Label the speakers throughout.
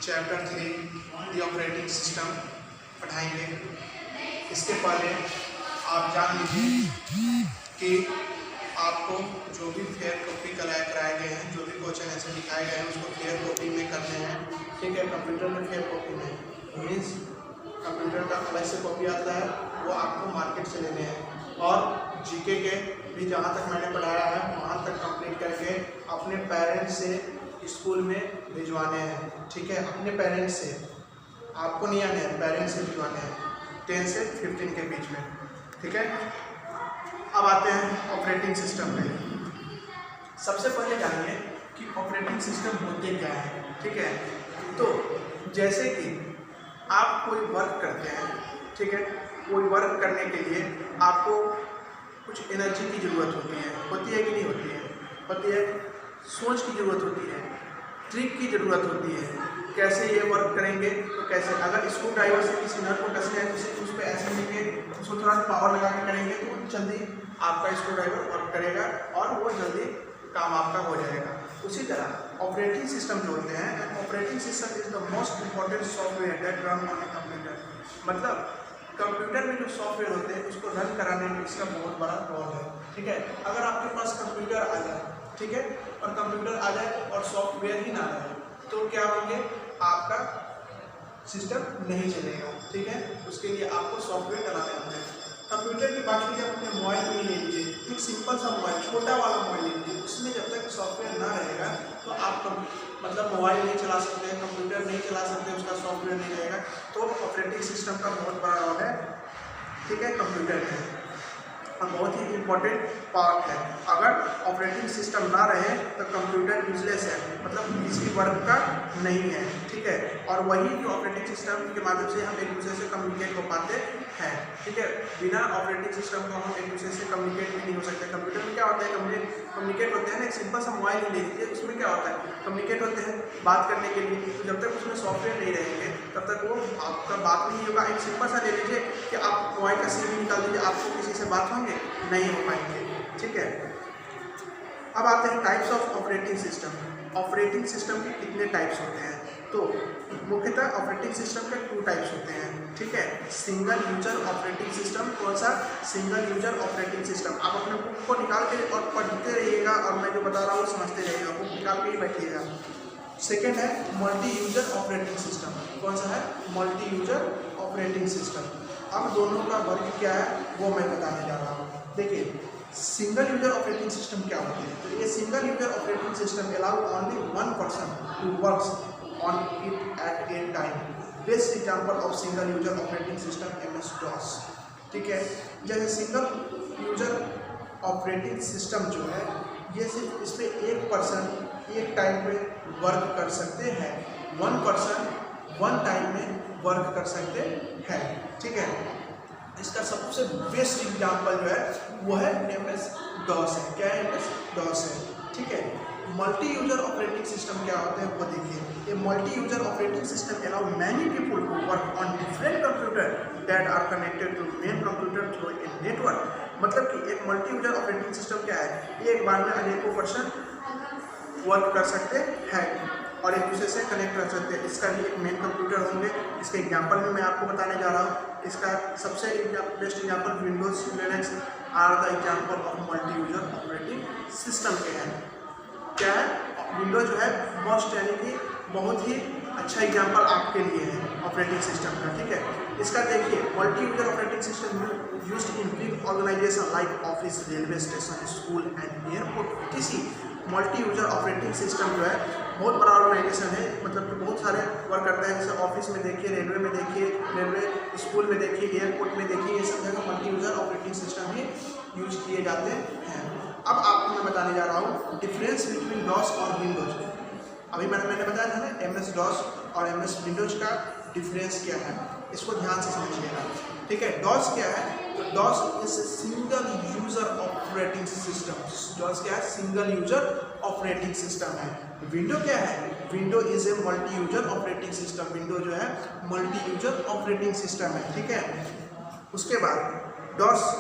Speaker 1: Chapter 3 the operating system पढ़ाएंगे। इसके पहले आप जान लीजिए कि आपको जो भी फेयर कॉपी कराए गए हैं, जो भी क्वेश्चन ऐसे दिखाए गए हैं उसको फेयर कॉपी में करने हैं। ठीक है, कंप्यूटर में फेयर कॉपी में मीन्स कंप्यूटर का अलग से कॉपी आता है, वो आपको मार्केट से लेने हैं। और जीके के भी जहाँ तक मैंने पढ़ाया है वहाँ तक कंप्लीट करके अपने पेरेंट्स से स्कूल में भिजवाने हैं। ठीक है, अपने पेरेंट्स से, आपको नहीं आने हैं, पेरेंट्स से भिजवाने हैं 10 से 15 के बीच में। ठीक है, अब आते हैं ऑपरेटिंग सिस्टम पे। सबसे पहले जानिए कि ऑपरेटिंग सिस्टम होते क्या है। ठीक है, तो जैसे कि आप कोई वर्क करते हैं, ठीक है, कोई वर्क करने के लिए आपको कुछ एनर्जी की ज़रूरत होती है कि नहीं होती है? होती है। सोच की ज़रूरत होती है, ट्रिक की ज़रूरत होती है, कैसे ये वर्क करेंगे तो कैसे, अगर स्क्रू ड्राइवर से किसी नट को कसना है तो सिर्फ उस पर ऐसे लेके उसको थोड़ा पावर लगा के करेंगे तो जल्दी आपका स्क्रू ड्राइवर वर्क करेगा और वो जल्दी काम आपका हो जाएगा। उसी तरह ऑपरेटिंग सिस्टम जो होते हैं, operating system is the most important software that run on a computer. मतलब कंप्यूटर में जो सॉफ्टवेयर होते हैं उसको रन कराने में इसका बहुत बड़ा रोल है। ठीक है, अगर आपके पास कंप्यूटर आ जाए, ठीक है, और कंप्यूटर आ जाए और सॉफ्टवेयर ही ना रहे तो क्या होंगे, आपका सिस्टम नहीं चलेगा। ठीक है, उसके लिए आपको सॉफ्टवेयर चलाने होते हैं। कंप्यूटर की बात कीजिए, अपने मोबाइल में ले लीजिए, एक सिंपल सा मोबाइल, छोटा वाला मोबाइल ले लीजिए, उसमें जब तक सॉफ्टवेयर ना रहेगा तो आप मतलब मोबाइल नहीं चला सकते हैं, कंप्यूटर नहीं चला सकते, उसका सॉफ्टवेयर नहीं रहेगा। तो ऑपरेटिंग सिस्टम का बहुत बड़ा रोल है, ठीक है, कंप्यूटर में, और बहुत ही इम्पोर्टेंट पार्ट है। अगर ऑपरेटिंग सिस्टम ना रहे तो कंप्यूटर यूजलेस है, मतलब किसी वर्क का नहीं है। ठीक है, और वही जो ऑपरेटिंग सिस्टम के माध्यम से हम एक दूसरे से कम्युनिकेट हो पाते हैं। ठीक है, बिना ऑपरेटिंग सिस्टम को हम एक दूसरे से कम्युनिकेट भी नहीं हो सकते। कंप्यूटर में क्या होता है, कम्युनिकेट होते हैं ना, एक सिंपल सा मोबाइल ले लीजिए, उसमें क्या होता है, कम्युनिकेट होते हैं बात करने के लिए। तो जब तक उसमें सॉफ्टवेयर नहीं रहेंगे तब तक वो आपका बात नहीं होगा। एक सिंपल सा ले लीजिए कि आप मोबाइल का सिम निकाल दीजिए, आपको किसी से बात होंगे नहीं हो पाएंगे। ठीक है, अब आते हैं types of operating system. Operating system के कितने टाइप्स होते हैं? तो मुख्यतः ऑपरेटिंग सिस्टम के 2 टाइप्स होते हैं। ठीक है, सिंगल यूजर ऑपरेटिंग सिस्टम। कौन सा? Single user operating system. आप अपने बुक को निकाल के और पढ़ते रहिएगा और मैं जो बता रहा हूँ समझते रहिएगा, बुक निकाल के ही बैठिएगा। सेकेंड है मल्टी यूजर ऑपरेटिंग सिस्टम। कौन सा है? Multi user operating system. अब दोनों का वर्ग क्या है वो मैं बताने जा रहा हूँ। देखिए, सिंगल यूजर ऑपरेटिंग सिस्टम क्या होते हैं? तो ये single user operating system allow only one person to work on it at a time. Best example of single user operating system MS-DOS। ठीक है, जैसे सिंगल यूजर ऑपरेटिंग सिस्टम जो है ये सिर्फ इस पर एक पर्सन एक टाइम पे वर्क कर सकते हैं, वन पर्सन वन टाइम में वर्क कर सकते हैं। ठीक है, इसका सबसे बेस्ट एग्जाम्पल जो है वो है MS-DOS है। क्या है? MS-DOS है। ठीक है, मल्टी यूजर ऑपरेटिंग सिस्टम क्या होते हैं वो देखिए। ये multi user operating system allow many people to work on different computer that are connected to main computer through a network. मतलब कि एक मल्टी यूजर ऑपरेटिंग सिस्टम क्या है, एक बार में अनेकों पर्सन वर्क कर सकते हैं और एक दूसरे से कनेक्ट कर सकते हैं। इसका भी एक मेन कंप्यूटर होंगे। इसके एग्जांपल में मैं आपको बताने जा रहा हूँ। इसका सबसे best example Windows Linux are the example of multi user operating system के हैं। क्या है? विंडोज जो है मोस्ट यानी कि बहुत ही अच्छा एग्जांपल आपके लिए है ऑपरेटिंग सिस्टम का। ठीक है, इसका देखिए, multi user operating system used in big organisation like office, railway station, school and airport. इसी मल्टी यूजर ऑपरेटिंग सिस्टम जो है बहुत बड़ा ऑर्गेनाइजेशन है, मतलब कि बहुत सारे वर्क करते हैं। जैसे ऑफिस में देखिए, रेलवे में देखिए, रेलवे स्कूल में देखिए, एयरपोर्ट में देखिए, ये सब जगह मल्टी यूजर ऑपरेटिंग सिस्टम ही यूज किए जाते हैं। अब आपको मैं बताने जा रहा हूँ डिफरेंस बिटवीन DOS और विंडोज। अभी मैंने बताया था ना MS-DOS और MS-Windows का डिफरेंस क्या है, इसको ध्यान से समझिएगा। ठीक है, DOS क्या है? तो DOS is single user operating system. DOS क्या है? सिंगल यूजर ऑपरेटिंग सिस्टम है। विंडो क्या है? Window is a multi user operating system. Window जो है मल्टी यूजर ऑपरेटिंग सिस्टम है। ठीक है, उसके बाद DOS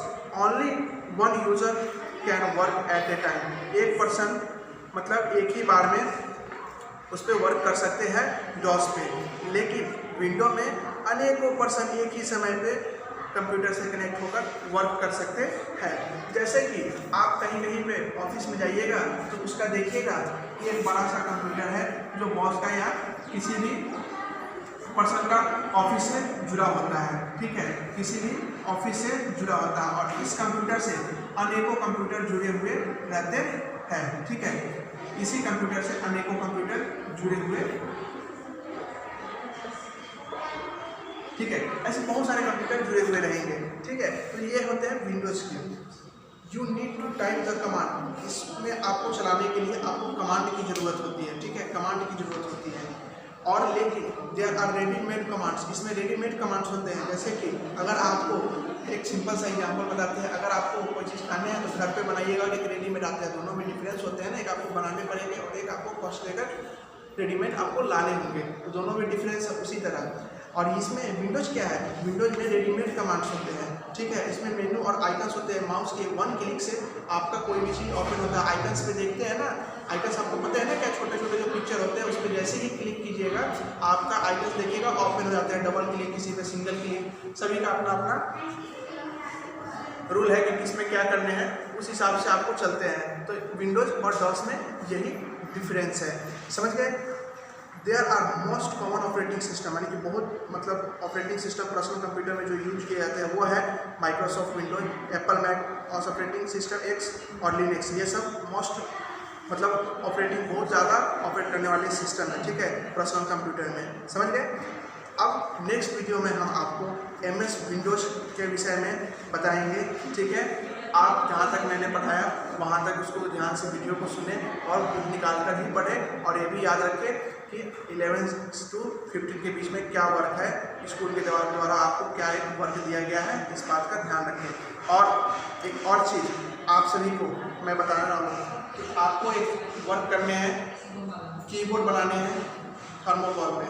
Speaker 1: only one user can work at a time. एक पर्सन मतलब एक ही बार में उस पर वर्क कर सकते हैं डॉस पे। लेकिन विंडो में अनेकों पर्सन एक ही समय पे कंप्यूटर से कनेक्ट होकर वर्क कर सकते हैं। जैसे कि आप कहीं पे ऑफिस में जाइएगा तो उसका देखिएगा कि एक बड़ा सा कंप्यूटर है जो बॉस का या किसी भी पर्सन का ऑफिस से जुड़ा होता है, ठीक है, किसी भी ऑफिस से जुड़ा होता है और इस कंप्यूटर से अनेकों कंप्यूटर जुड़े हुए रहते हैं, ठीक है, इसी कंप्यूटर से अनेकों कंप्यूटर जुड़े हुए, ठीक है, ऐसे बहुत सारे कंप्यूटर जुड़े हुए रहेंगे, ठीक है। तो ये होते हैं विंडोज के। You need to type the command, इसमें आपको चलाने के लिए आपको कमांड की जरूरत होती है, ठीक है, कमांड की जरूरत होती है। और लेकिन देयर आर रेडीमेड कमांड्स, इसमें रेडीमेड कमांड्स होते हैं। जैसे कि अगर आपको एक सिंपल सा एग्जांपल बताते हैं, अगर आपको कोई चीज़ खाने हैं तो घर पे बनाइएगा और एक रेडीमेड आता है, दोनों में डिफरेंस होते हैं ना, एक आपको बनाने पड़ेंगे और एक आपको कॉस्ट लेकर रेडीमेड आपको लाने होंगे, तो दोनों में डिफरेंस है। उसी तरह और इसमें विंडोज क्या है, विंडोज में रेडीमेड कमांड्स होते हैं, ठीक है, इसमें मेनू और आइकन्स होते हैं। माउस के वन क्लिक से आपका कोई भी चीज़ ओपन होता है। आइकन्स पे देखते हैं ना, आइकन्स आपको पता है ना क्या छोटे छोटे जो पिक्चर होते हैं, उस पर जैसे ही क्लिक कीजिएगा आपका आइकन्स देखिएगा ओपन हो जाता है। डबल क्लिक, किसी पे सिंगल क्लिक, सभी का अपना अपना रूल है कि किस में क्या करने हैं, उस हिसाब से आपको चलते हैं। तो विंडोज और डॉस में यही डिफरेंस है, समझ गए। There are most common operating system, यानी कि बहुत मतलब ऑपरेटिंग सिस्टम पर्सनल कंप्यूटर में जो यूज किए जाते हैं वो है माइक्रोसॉफ्ट विंडोज, एप्पल मैक और ऑपरेटिंग सिस्टम एक्स और लिनक्स। ये सब मोस्ट मतलब ऑपरेटिंग बहुत ज़्यादा ऑपरेट करने वाले सिस्टम है, ठीक है, पर्सनल कंप्यूटर में, समझ गए। अब नेक्स्ट वीडियो में हम आपको MS विंडोज के विषय में बताएंगे, ठीक है। आप जहाँ तक मैंने पढ़ाया वहाँ तक उसको ध्यान से वीडियो को सुने और खुद निकाल कर ही पढ़ें, और ये भी याद रखें कि 11 से 15 के बीच में क्या वर्क है, स्कूल के द्वारा आपको क्या एक वर्क दिया गया है, इस बात का ध्यान रखें। और एक और चीज़ आप सभी को मैं बता रहा हूँ कि आपको एक वर्क करने हैं, कीबोर्ड बनाने हैं थर्मोकॉल पे,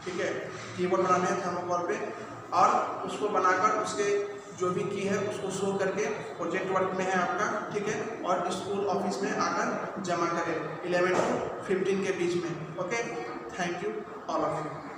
Speaker 1: ठीक है, कीबोर्ड बनाने हैं थर्मोकॉल पे, और उसको बनाकर उसके जो भी की है उसको शो करके प्रोजेक्ट वर्क में है आपका, ठीक है, और स्कूल ऑफिस में आकर जमा करें 11 से 15 के बीच में। Okay, thank you all of you.